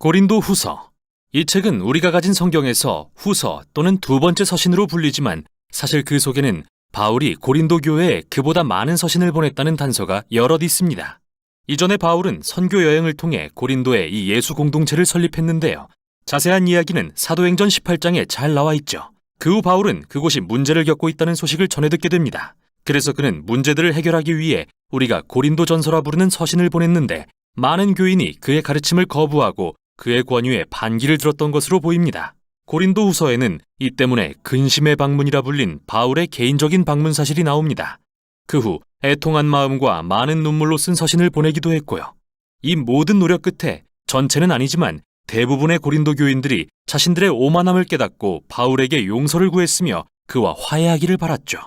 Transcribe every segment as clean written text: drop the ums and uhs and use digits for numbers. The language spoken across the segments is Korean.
고린도 후서. 이 책은 우리가 가진 성경에서 후서 또는 두 번째 서신으로 불리지만 사실 그 속에는 바울이 고린도 교회에 그보다 많은 서신을 보냈다는 단서가 여럿 있습니다. 이전에 바울은 선교 여행을 통해 고린도에 이 예수 공동체를 설립했는데요. 자세한 이야기는 사도행전 18장에 잘 나와 있죠. 그 후 바울은 그곳이 문제를 겪고 있다는 소식을 전해 듣게 됩니다. 그래서 그는 문제들을 해결하기 위해 우리가 고린도 전서라 부르는 서신을 보냈는데 많은 교인이 그의 가르침을 거부하고 그의 권유에 반기를 들었던 것으로 보입니다. 고린도 후서에는 이 때문에 근심의 방문이라 불린 바울의 개인적인 방문 사실이 나옵니다. 그 후 애통한 마음과 많은 눈물로 쓴 서신을 보내기도 했고요. 이 모든 노력 끝에 전체는 아니지만 대부분의 고린도 교인들이 자신들의 오만함을 깨닫고 바울에게 용서를 구했으며 그와 화해하기를 바랐죠.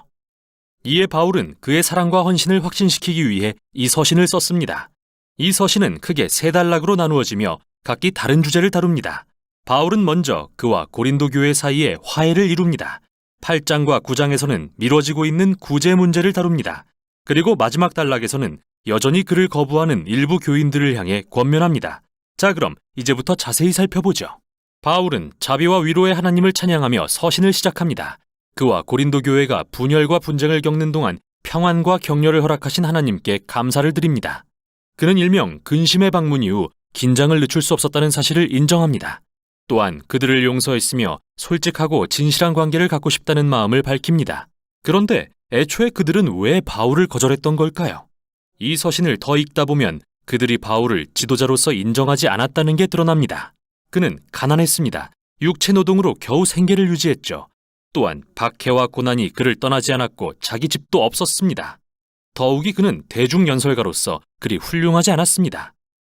이에 바울은 그의 사랑과 헌신을 확신시키기 위해 이 서신을 썼습니다. 이 서신은 크게 세 단락으로 나누어지며 각기 다른 주제를 다룹니다. 바울은 먼저 그와 고린도 교회 사이에 화해를 이룹니다. 8장과 9장에서는 미뤄지고 있는 구제 문제를 다룹니다. 그리고 마지막 단락에서는 여전히 그를 거부하는 일부 교인들을 향해 권면합니다. 자, 그럼 이제부터 자세히 살펴보죠. 바울은 자비와 위로의 하나님을 찬양하며 서신을 시작합니다. 그와 고린도 교회가 분열과 분쟁을 겪는 동안 평안과 격려를 허락하신 하나님께 감사를 드립니다. 그는 일명 근심의 방문 이후 긴장을 늦출 수 없었다는 사실을 인정합니다. 또한 그들을 용서했으며 솔직하고 진실한 관계를 갖고 싶다는 마음을 밝힙니다. 그런데 애초에 그들은 왜 바울을 거절했던 걸까요? 이 서신을 더 읽다 보면 그들이 바울을 지도자로서 인정하지 않았다는 게 드러납니다. 그는 가난했습니다. 육체 노동으로 겨우 생계를 유지했죠. 또한 박해와 고난이 그를 떠나지 않았고 자기 집도 없었습니다. 더욱이 그는 대중연설가로서 그리 훌륭하지 않았습니다.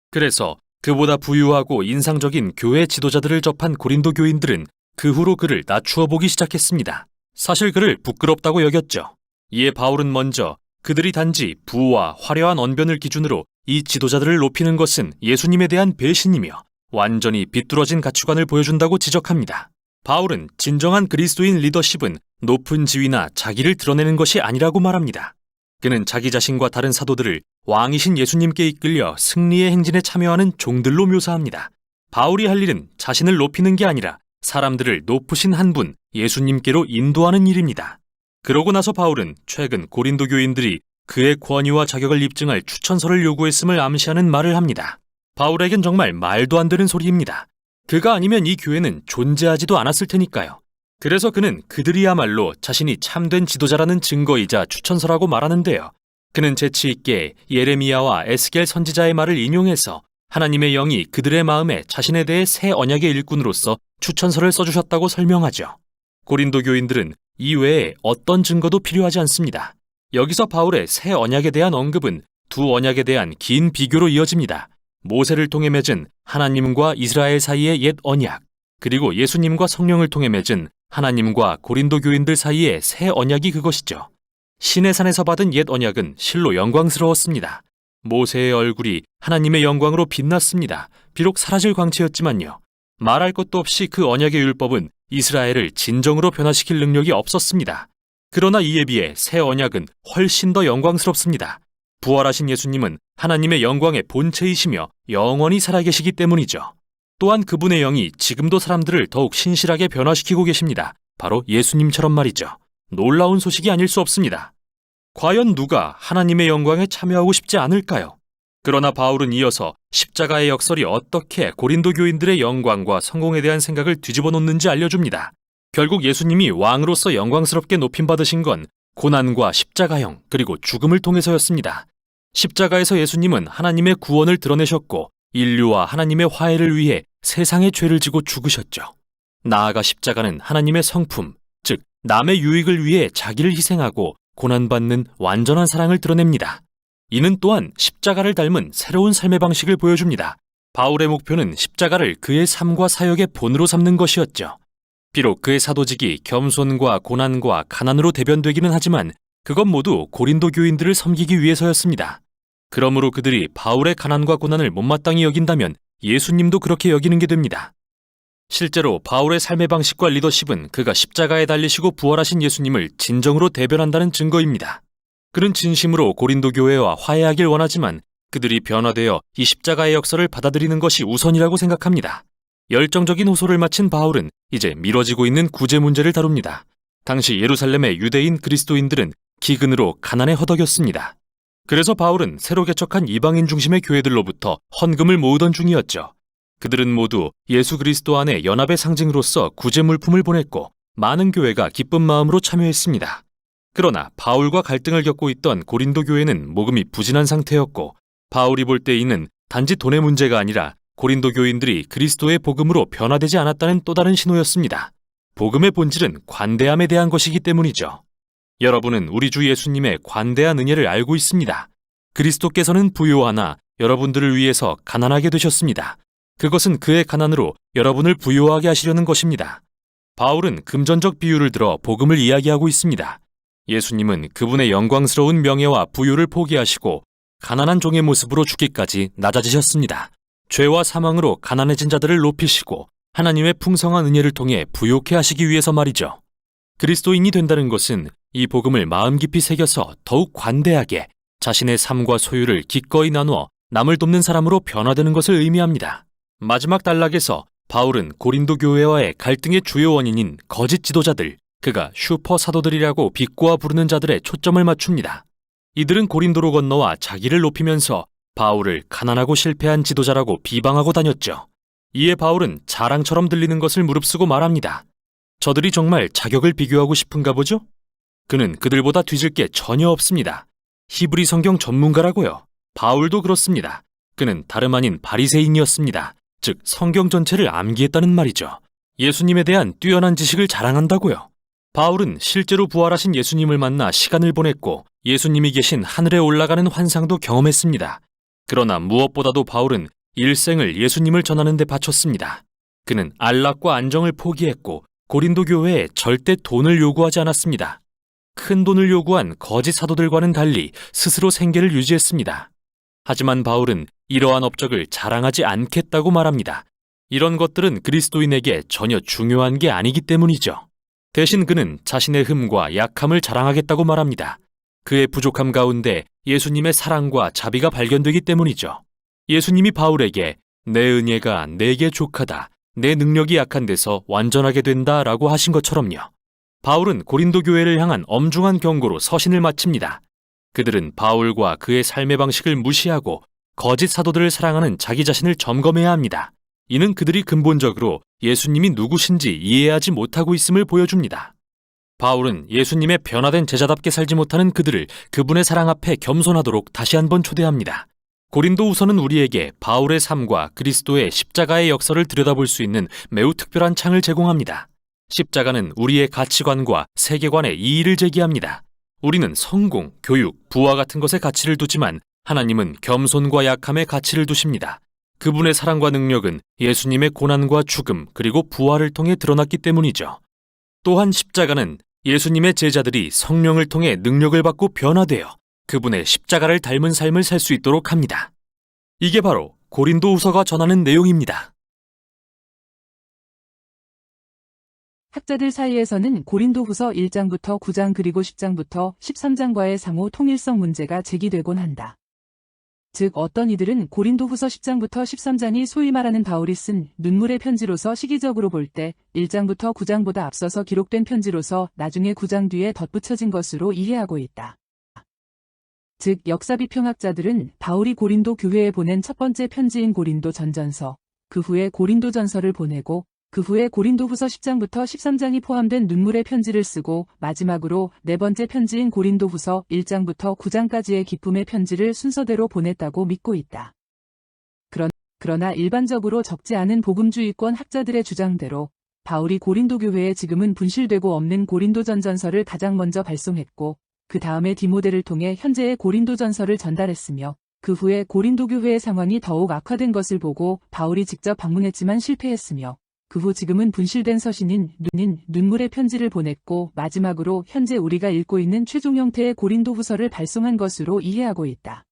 그래서 그보다 부유하고 인상적인 교회 지도자들을 접한 고린도 교인들은 그 후로 그를 낮추어 보기 시작했습니다. 사실 그를 부끄럽다고 여겼죠. 이에 바울은 먼저 그들이 단지 부와 화려한 언변을 기준으로 이 지도자들을 높이는 것은 예수님에 대한 배신이며 완전히 비뚤어진 가치관을 보여준다고 지적합니다. 바울은 진정한 그리스도인 리더십은 높은 지위나 자기를 드러내는 것이 아니라고 말합니다. 그는 자기 자신과 다른 사도들을 왕이신 예수님께 이끌려 승리의 행진에 참여하는 종들로 묘사합니다. 바울이 할 일은 자신을 높이는 게 아니라 사람들을 높으신 한 분, 예수님께로 인도하는 일입니다. 그러고 나서 바울은 최근 고린도 교인들이 그의 권위와 자격을 입증할 추천서를 요구했음을 암시하는 말을 합니다. 바울에겐 정말 말도 안 되는 소리입니다. 그가 아니면 이 교회는 존재하지도 않았을 테니까요. 그래서 그는 그들이야말로 자신이 참된 지도자라는 증거이자 추천서라고 말하는데요. 그는 재치 있게 예레미야와 에스겔 선지자의 말을 인용해서 하나님의 영이 그들의 마음에 자신에 대해 새 언약의 일꾼으로서 추천서를 써주셨다고 설명하죠. 고린도 교인들은 이 외에 어떤 증거도 필요하지 않습니다. 여기서 바울의 새 언약에 대한 언급은 두 언약에 대한 긴 비교로 이어집니다. 모세를 통해 맺은 하나님과 이스라엘 사이의 옛 언약, 그리고 예수님과 성령을 통해 맺은 하나님과 고린도 교인들 사이의 새 언약이 그것이죠. 시내산에서 받은 옛 언약은 실로 영광스러웠습니다. 모세의 얼굴이 하나님의 영광으로 빛났습니다. 비록 사라질 광채였지만요. 말할 것도 없이 그 언약의 율법은 이스라엘을 진정으로 변화시킬 능력이 없었습니다. 그러나 이에 비해 새 언약은 훨씬 더 영광스럽습니다. 부활하신 예수님은 하나님의 영광의 본체이시며 영원히 살아계시기 때문이죠. 또한 그분의 영이 지금도 사람들을 더욱 신실하게 변화시키고 계십니다. 바로 예수님처럼 말이죠. 놀라운 소식이 아닐 수 없습니다. 과연 누가 하나님의 영광에 참여하고 싶지 않을까요? 그러나 바울은 이어서 십자가의 역설이 어떻게 고린도 교인들의 영광과 성공에 대한 생각을 뒤집어 놓는지 알려줍니다. 결국 예수님이 왕으로서 영광스럽게 높임받으신 건 고난과 십자가형 그리고 죽음을 통해서였습니다. 십자가에서 예수님은 하나님의 구원을 드러내셨고 인류와 하나님의 화해를 위해 세상의 죄를 지고 죽으셨죠. 나아가 십자가는 하나님의 성품, 즉 남의 유익을 위해 자기를 희생하고 고난받는 완전한 사랑을 드러냅니다. 이는 또한 십자가를 닮은 새로운 삶의 방식을 보여줍니다. 바울의 목표는 십자가를 그의 삶과 사역의 본으로 삼는 것이었죠. 비록 그의 사도직이 겸손과 고난과 가난으로 대변되기는 하지만 그건 모두 고린도 교인들을 섬기기 위해서였습니다. 그러므로 그들이 바울의 가난과 고난을 못마땅히 여긴다면 예수님도 그렇게 여기는 게 됩니다. 실제로 바울의 삶의 방식과 리더십은 그가 십자가에 달리시고 부활하신 예수님을 진정으로 대변한다는 증거입니다. 그는 진심으로 고린도 교회와 화해하길 원하지만 그들이 변화되어 이 십자가의 역사를 받아들이는 것이 우선이라고 생각합니다. 열정적인 호소를 마친 바울은 이제 미뤄지고 있는 구제 문제를 다룹니다. 당시 예루살렘의 유대인 그리스도인들은 기근으로 가난에 허덕였습니다. 그래서 바울은 새로 개척한 이방인 중심의 교회들로부터 헌금을 모으던 중이었죠. 그들은 모두 예수 그리스도 안의 연합의 상징으로서 구제 물품을 보냈고 많은 교회가 기쁜 마음으로 참여했습니다. 그러나 바울과 갈등을 겪고 있던 고린도 교회는 모금이 부진한 상태였고 바울이 볼 때 이는 단지 돈의 문제가 아니라 고린도 교인들이 그리스도의 복음으로 변화되지 않았다는 또 다른 신호였습니다. 복음의 본질은 관대함에 대한 것이기 때문이죠. 여러분은 우리 주 예수님의 관대한 은혜를 알고 있습니다. 그리스도께서는 부요하나 여러분들을 위해서 가난하게 되셨습니다. 그것은 그의 가난으로 여러분을 부요하게 하시려는 것입니다. 바울은 금전적 비유를 들어 복음을 이야기하고 있습니다. 예수님은 그분의 영광스러운 명예와 부요를 포기하시고 가난한 종의 모습으로 죽기까지 낮아지셨습니다. 죄와 사망으로 가난해진 자들을 높이시고 하나님의 풍성한 은혜를 통해 부요케 하시기 위해서 말이죠. 그리스도인이 된다는 것은 이 복음을 마음 깊이 새겨서 더욱 관대하게 자신의 삶과 소유를 기꺼이 나누어 남을 돕는 사람으로 변화되는 것을 의미합니다. 마지막 단락에서 바울은 고린도 교회와의 갈등의 주요 원인인 거짓 지도자들, 그가 슈퍼 사도들이라고 비꼬아 부르는 자들의 초점을 맞춥니다. 이들은 고린도로 건너와 자기를 높이면서 바울을 가난하고 실패한 지도자라고 비방하고 다녔죠. 이에 바울은 자랑처럼 들리는 것을 무릅쓰고 말합니다. 저들이 정말 자격을 비교하고 싶은가 보죠? 그는 그들보다 뒤질 게 전혀 없습니다. 히브리 성경 전문가라고요. 바울도 그렇습니다. 그는 다름 아닌 바리새인이었습니다. 즉 성경 전체를 암기했다는 말이죠. 예수님에 대한 뛰어난 지식을 자랑한다고요. 바울은 실제로 부활하신 예수님을 만나 시간을 보냈고 예수님이 계신 하늘에 올라가는 환상도 경험했습니다. 그러나 무엇보다도 바울은 일생을 예수님을 전하는 데 바쳤습니다. 그는 안락과 안정을 포기했고 고린도 교회에 절대 돈을 요구하지 않았습니다. 큰 돈을 요구한 거짓 사도들과는 달리 스스로 생계를 유지했습니다. 하지만 바울은 이러한 업적을 자랑하지 않겠다고 말합니다. 이런 것들은 그리스도인에게 전혀 중요한 게 아니기 때문이죠. 대신 그는 자신의 흠과 약함을 자랑하겠다고 말합니다. 그의 부족함 가운데 예수님의 사랑과 자비가 발견되기 때문이죠. 예수님이 바울에게 내 은혜가 내게 족하다, 내 능력이 약한 데서 완전하게 된다 라고 하신 것처럼요. 바울은 고린도 교회를 향한 엄중한 경고로 서신을 마칩니다. 그들은 바울과 그의 삶의 방식을 무시하고 거짓 사도들을 사랑하는 자기 자신을 점검해야 합니다. 이는 그들이 근본적으로 예수님이 누구신지 이해하지 못하고 있음을 보여줍니다. 바울은 예수님의 변화된 제자답게 살지 못하는 그들을 그분의 사랑 앞에 겸손하도록 다시 한번 초대합니다. 고린도후서는 우리에게 바울의 삶과 그리스도의 십자가의 역사를 들여다볼 수 있는 매우 특별한 창을 제공합니다. 십자가는 우리의 가치관과 세계관에 이의를 제기합니다. 우리는 성공, 교육, 부와 같은 것에 가치를 두지만 하나님은 겸손과 약함에 가치를 두십니다. 그분의 사랑과 능력은 예수님의 고난과 죽음 그리고 부활을 통해 드러났기 때문이죠. 또한 십자가는 예수님의 제자들이 성령을 통해 능력을 받고 변화되어 그분의 십자가를 닮은 삶을 살 수 있도록 합니다. 이게 바로 고린도후서가 전하는 내용입니다. 학자들 사이에서는 고린도후서 1장부터 9장 그리고 10장부터 13장과의 상호 통일성 문제가 제기되곤 한다. 즉 어떤 이들은 고린도후서 10장부터 13장이 소위 말하는 바울이 쓴 눈물의 편지로서 시기적으로 볼 때 1장부터 9장보다 앞서서 기록된 편지로서 나중에 9장 뒤에 덧붙여진 것으로 이해하고 있다. 즉 역사비평학자들은 바울이 고린도 교회에 보낸 첫 번째 편지인 고린도 전전서, 그 후에 고린도 전서를 보내고 그 후에 고린도후서 10장부터 13장이 포함된 눈물의 편지를 쓰고 마지막으로 네 번째 편지인 고린도후서 1장부터 9장까지의 기쁨의 편지를 순서대로 보냈다고 믿고 있다. 그러나 일반적으로 적지 않은 복음주의권 학자들의 주장대로 바울이 고린도 교회에 지금은 분실되고 없는 고린도전전서를 가장 먼저 발송했고 그 다음에 디모데를 통해 현재의 고린도전서를 전달했으며 그 후에 고린도 교회의 상황이 더욱 악화된 것을 보고 바울이 직접 방문했지만 실패했으며 그 후 지금은 분실된 서신인 눈물의 편지를 보냈고 마지막으로 현재 우리가 읽고 있는 최종 형태의 고린도후서를 발송한 것으로 이해하고 있다.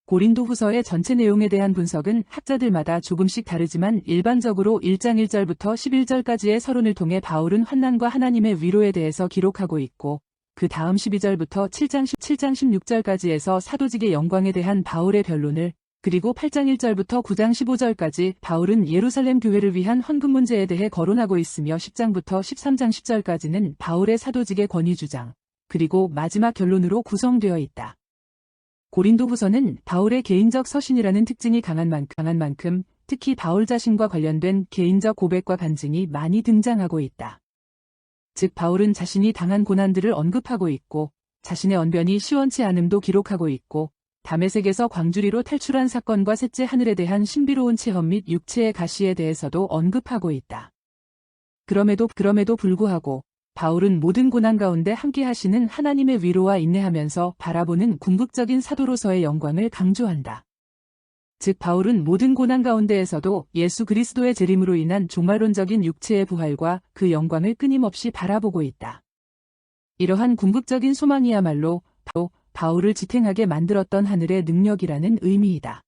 고린도후서의 전체 내용에 대한 분석은 학자들마다 조금씩 다르지만 일반적으로 1장 1절부터 11절까지의 서론을 통해 바울은 환난과 하나님의 위로에 대해서 기록하고 있고 그 다음 12절부터 7장 16절까지에서 사도직의 영광에 대한 바울의 변론을, 그리고 8장 1절부터 9장 15절까지 바울은 예루살렘 교회를 위한 헌금 문제에 대해 거론하고 있으며 10장부터 13장 10절까지는 바울의 사도직의 권위 주장, 그리고 마지막 결론으로 구성되어 있다. 고린도후서는 바울의 개인적 서신이라는 특징이 강한 만큼 특히 바울 자신과 관련된 개인적 고백과 간증이 많이 등장하고 있다. 즉 바울은 자신이 당한 고난들을 언급하고 있고 자신의 언변이 시원치 않음도 기록하고 있고 다메섹에서 광주리로 탈출한 사건과 셋째 하늘에 대한 신비로운 체험 및 육체의 가시에 대해서도 언급하고 있다. 그럼에도 불구하고 바울은 모든 고난 가운데 함께 하시는 하나님의 위로와 인내하면서 바라보는 궁극적인 사도로서의 영광을 강조한다. 즉 바울은 모든 고난 가운데에서도 예수 그리스도의 재림으로 인한 종말론적인 육체의 부활과 그 영광을 끊임없이 바라보고 있다. 이러한 궁극적인 소망이야말로 바울을 지탱하게 만들었던 하늘의 능력이라는 의미이다.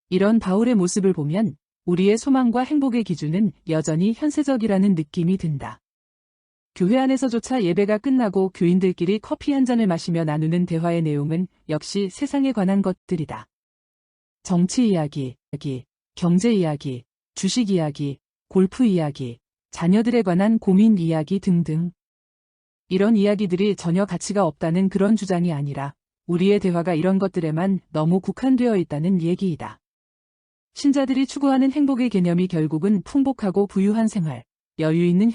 이런 바울의 모습을 보면 우리의 소망과 행복의 기준은 여전히 현세적이라는 느낌이 든다. 교회 안에서조차 예배가 끝나고 교인들끼리 커피 한 잔을 마시며 나누는 대화의 내용은 역시 세상에 관한 것들이다. 정치 이야기, 경제 이야기, 주식 이야기, 골프 이야기, 자녀들에 관한 고민 이야기 등등. 이런 이야기들이 전혀 가치가 없다는 그런 주장이 아니라 우리의 대화가 이런 것들에만 너무 국한되어 있다는 얘기이다. 신자들이 추구하는 행복의 개념이 결국은 풍복하고 부유한 생활, 여유 있는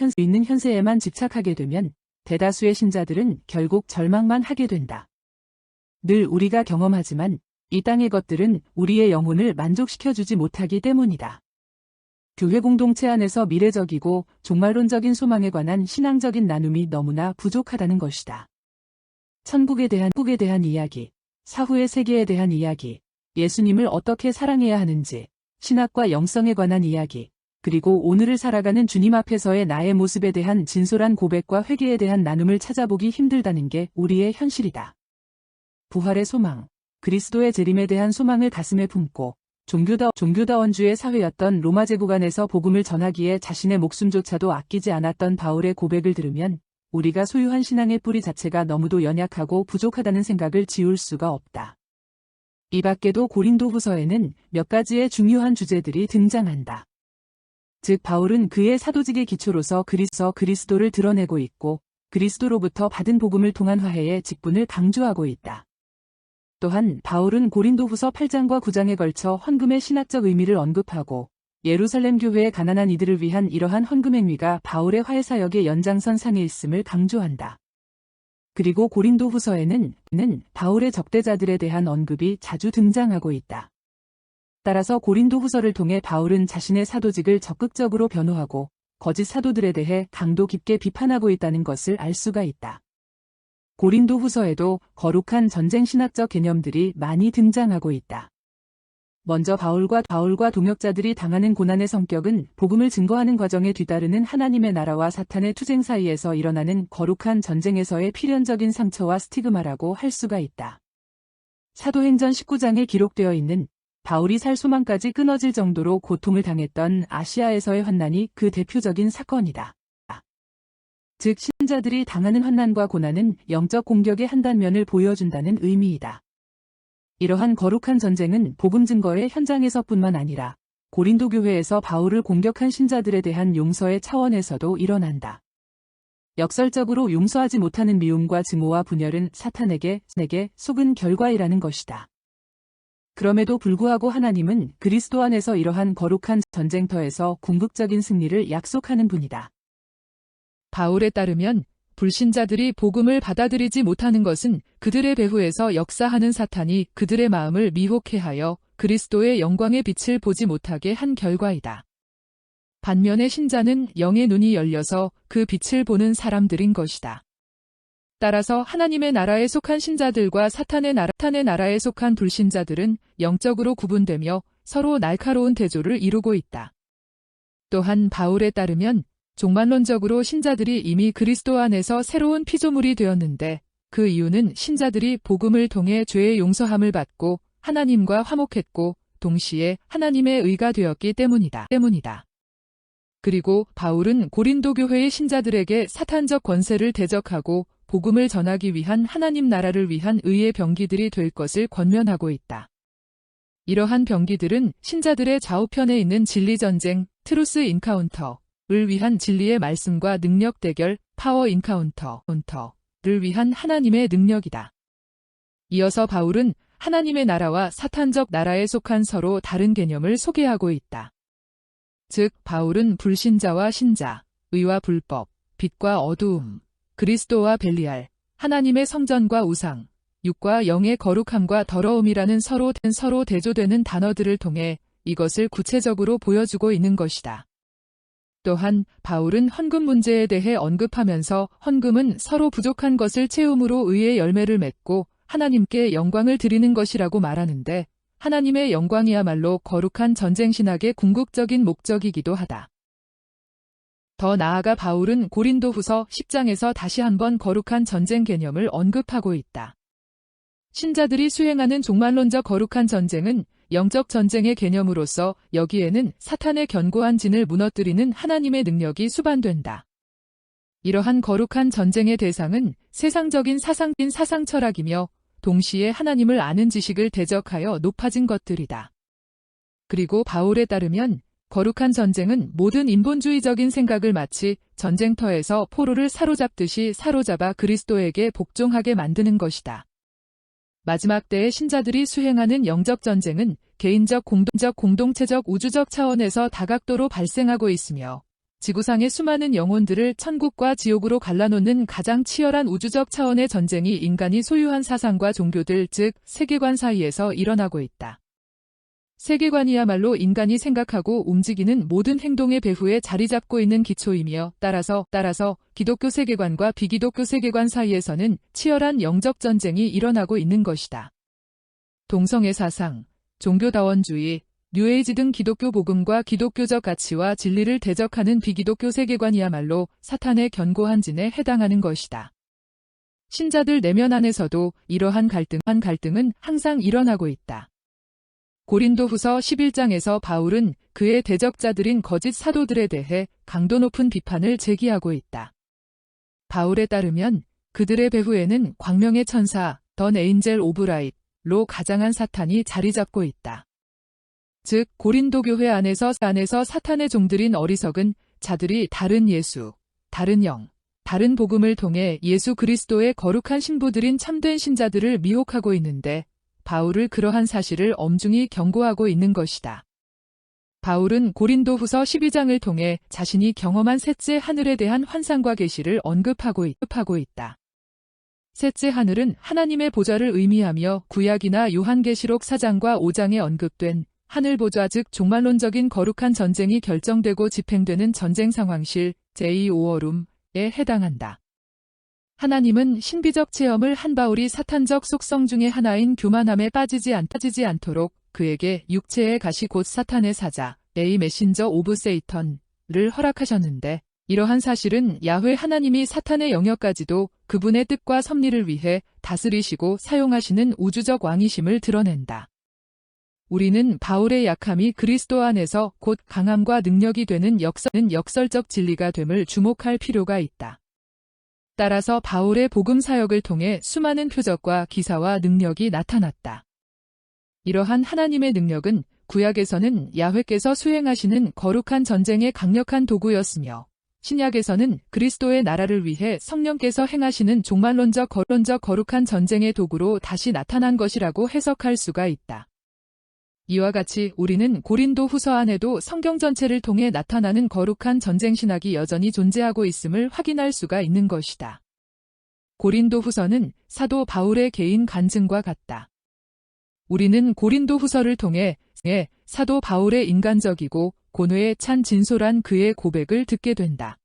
현세에만 집착하게 되면 대다수의 신자들은 결국 절망만 하게 된다. 늘 우리가 경험하지만 이 땅의 것들은 우리의 영혼을 만족시켜주지 못하기 때문이다. 교회 공동체 안에서 미래적이고 종말론적인 소망에 관한 신앙적인 나눔이 너무나 부족하다는 것이다. 천국에 대한 이야기, 사후의 세계에 대한 이야기, 예수님을 어떻게 사랑해야 하는지, 신학과 영성에 관한 이야기, 그리고 오늘을 살아가는 주님 앞에서의 나의 모습에 대한 진솔한 고백과 회개에 대한 나눔을 찾아보기 힘들다는 게 우리의 현실이다. 부활의 소망, 그리스도의 재림에 대한 소망을 가슴에 품고 종교다원주의 사회였던 로마 제국 안에서 복음을 전하기에 자신의 목숨조차도 아끼지 않았던 바울의 고백을 들으면 우리가 소유한 신앙의 뿌리 자체가 너무도 연약하고 부족하다는 생각을 지울 수가 없다. 이 밖에도 고린도후서에는 몇 가지의 중요한 주제들이 등장한다. 즉 바울은 그의 사도직의 기초로서 그리스도를 드러내고 있고 그리스도로부터 받은 복음을 통한 화해의 직분을 강조하고 있다. 또한 바울은 고린도후서 8장과 9장에 걸쳐 헌금의 신학적 의미를 언급하고 예루살렘 교회의 가난한 이들을 위한 이러한 헌금 행위가 바울의 화해사역의 연장선 상에 있음을 강조한다. 그리고 고린도후서에는 바울의 적대자들에 대한 언급이 자주 등장하고 있다. 따라서 고린도후서를 통해 바울은 자신의 사도직을 적극적으로 변호하고 거짓 사도들에 대해 강도 깊게 비판하고 있다는 것을 알 수가 있다. 고린도후서에도 거룩한 전쟁 신학적 개념들이 많이 등장하고 있다. 먼저 바울과 동역자들이 당하는 고난의 성격은 복음을 증거하는 과정에 뒤따르는 하나님의 나라와 사탄의 투쟁 사이에서 일어나는 거룩한 전쟁에서의 필연적인 상처와 스티그마라고 할 수가 있다. 사도행전 19장에 기록되어 있는 바울이 살 소망까지 끊어질 정도로 고통을 당했던 아시아에서의 환난이 그 대표적인 사건이다. 즉 신자들이 당하는 환난과 고난은 영적 공격의 한 단면을 보여준다는 의미이다. 이러한 거룩한 전쟁은 복음 증거의 현장에서뿐만 아니라 고린도 교회에서 바울을 공격한 신자들에 대한 용서의 차원에서도 일어난다. 역설적으로 용서하지 못하는 미움과 증오와 분열은 사탄에게 속은 결과이라는 것이다. 그럼에도 불구하고 하나님은 그리스도 안에서 이러한 거룩한 전쟁터에서 궁극적인 승리를 약속하는 분이다. 바울에 따르면 불신자들이 복음을 받아들이지 못하는 것은 그들의 배후에서 역사하는 사탄이 그들의 마음을 미혹해 하여 그리스도의 영광의 빛을 보지 못하게 한 결과이다. 반면에 신자는 영의 눈이 열려서 그 빛을 보는 사람들인 것이다. 따라서 하나님의 나라에 속한 신자들과 사탄의 나라에 속한 불신자들은 영적으로 구분되며 서로 날카로운 대조를 이루고 있다. 또한 바울에 따르면 종말론적으로 신자들이 이미 그리스도 안에서 새로운 피조물이 되었는데 그 이유는 신자들이 복음을 통해 죄의 용서함을 받고 하나님과 화목했고 동시에 하나님의 의가 되었기 때문이다. 그리고 바울은 고린도 교회의 신자들에게 사탄적 권세를 대적하고 복음을 전하기 위한 하나님 나라를 위한 의의 병기들이 될 것을 권면하고 있다. 이러한 병기들은 신자들의 좌우편에 있는 진리전쟁, 트루스 인카운터를 위한 진리의 말씀과 능력 대결, 파워 인카운터를 위한 하나님의 능력이다. 이어서 바울은 하나님의 나라와 사탄적 나라에 속한 서로 다른 개념을 소개하고 있다. 즉, 바울은 불신자와 신자, 의와 불법, 빛과 어두움, 그리스도와 벨리알, 하나님의 성전과 우상, 육과 영의 거룩함과 더러움이라는 서로 대조되는 단어들을 통해 이것을 구체적으로 보여주고 있는 것이다. 또한 바울은 헌금 문제에 대해 언급하면서 헌금은 서로 부족한 것을 채움으로 의의 열매를 맺고 하나님께 영광을 드리는 것이라고 말하는데, 하나님의 영광이야말로 거룩한 전쟁 신학의 궁극적인 목적이기도 하다. 더 나아가 바울은 고린도후서 10장에서 다시 한번 거룩한 전쟁 개념을 언급하고 있다. 신자들이 수행하는 종말론적 거룩한 전쟁은 영적 전쟁의 개념으로서 여기에는 사탄의 견고한 진을 무너뜨리는 하나님의 능력이 수반된다. 이러한 거룩한 전쟁의 대상은 세상적인 사상 철학이며 동시에 하나님을 아는 지식을 대적하여 높아진 것들이다. 그리고 바울에 따르면 거룩한 전쟁은 모든 인본주의적인 생각을 마치 전쟁터에서 포로를 사로잡듯이 사로잡아 그리스도에게 복종하게 만드는 것이다. 마지막 때의 신자들이 수행하는 영적 전쟁은 개인적, 공동체적, 우주적 차원에서 다각도로 발생하고 있으며 지구상의 수많은 영혼들을 천국과 지옥으로 갈라놓는 가장 치열한 우주적 차원의 전쟁이 인간이 소유한 사상과 종교들, 즉 세계관 사이에서 일어나고 있다. 세계관이야말로 인간이 생각하고 움직이는 모든 행동의 배후에 자리 잡고 있는 기초이며 따라서 기독교 세계관과 비기독교 세계관 사이에서는 치열한 영적 전쟁이 일어나고 있는 것이다. 동성애 사상, 종교다원주의, 뉴에이지 등 기독교 복음과 기독교적 가치와 진리를 대적하는 비기독교 세계관이야말로 사탄의 견고한 진에 해당하는 것이다. 신자들 내면 안에서도 이러한 갈등은 항상 일어나고 있다. 고린도후서 11장에서 바울은 그의 대적자들인 거짓 사도들에 대해 강도 높은 비판을 제기하고 있다. 바울에 따르면 그들의 배후에는 광명의 천사, 던 에인젤 오브 라이트로 가장한 사탄이 자리 잡고 있다. 즉 고린도 교회 안에서 사탄의 종들인 어리석은 자들이 다른 예수, 다른 영, 다른 복음을 통해 예수 그리스도의 거룩한 신부들인 참된 신자들을 미혹하고 있는데 바울을 그러한 사실을 엄중히 경고하고 있는 것이다. 바울은 고린도후서 12장을 통해 자신이 경험한 셋째 하늘에 대한 환상과 계시를 언급하고 있다. 셋째 하늘은 하나님의 보좌를 의미하며 구약이나 요한계시록 4장과 5장에 언급된 하늘 보좌 즉 종말론적인 거룩한 전쟁이 결정되고 집행되는 전쟁 상황실 제2오어룸에 해당한다. 하나님은 신비적 체험을 한 바울이 사탄적 속성 중의 하나인 교만함에 빠지지 않도록 그에게 육체의 가시 곧 사탄의 사자, A 메신저 오브 세이턴을 허락하셨는데 이러한 사실은 야훼 하나님이 사탄의 영역까지도 그분의 뜻과 섭리를 위해 다스리시고 사용하시는 우주적 왕이심을 드러낸다. 우리는 바울의 약함이 그리스도 안에서 곧 강함과 능력이 되는 역설적 진리가 됨을 주목할 필요가 있다. 따라서 바울의 복음 사역을 통해 수많은 표적과 기사와 능력이 나타났다. 이러한 하나님의 능력은 구약에서는 야훼께서 수행하시는 거룩한 전쟁의 강력한 도구였으며 신약에서는 그리스도의 나라를 위해 성령께서 행하시는 종말론적 거룩한 전쟁의 도구로 다시 나타난 것이라고 해석할 수가 있다. 이와 같이 우리는 고린도 후서 안에도 성경 전체를 통해 나타나는 거룩한 전쟁 신학이 여전히 존재하고 있음을 확인할 수가 있는 것이다. 고린도 후서는 사도 바울의 개인 간증과 같다. 우리는 고린도 후서를 통해 사도 바울의 인간적이고 고뇌에 찬 진솔한 그의 고백을 듣게 된다.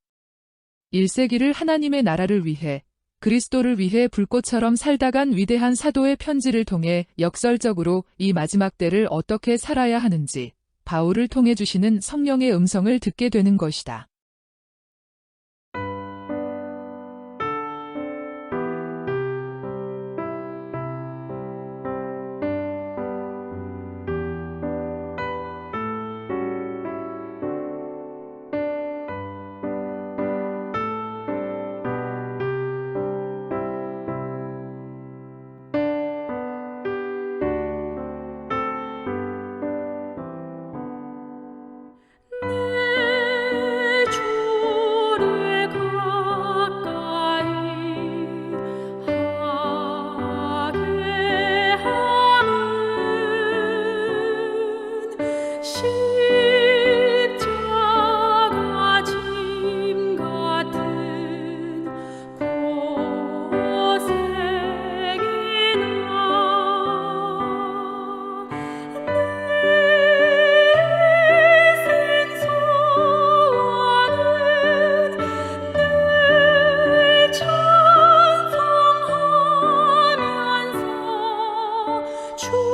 1세기를 하나님의 나라를 위해 그리스도를 위해 불꽃처럼 살다간 위대한 사도의 편지를 통해 역설적으로 이 마지막 때를 어떻게 살아야 하는지 바울을 통해 주시는 성령의 음성을 듣게 되는 것이다. 주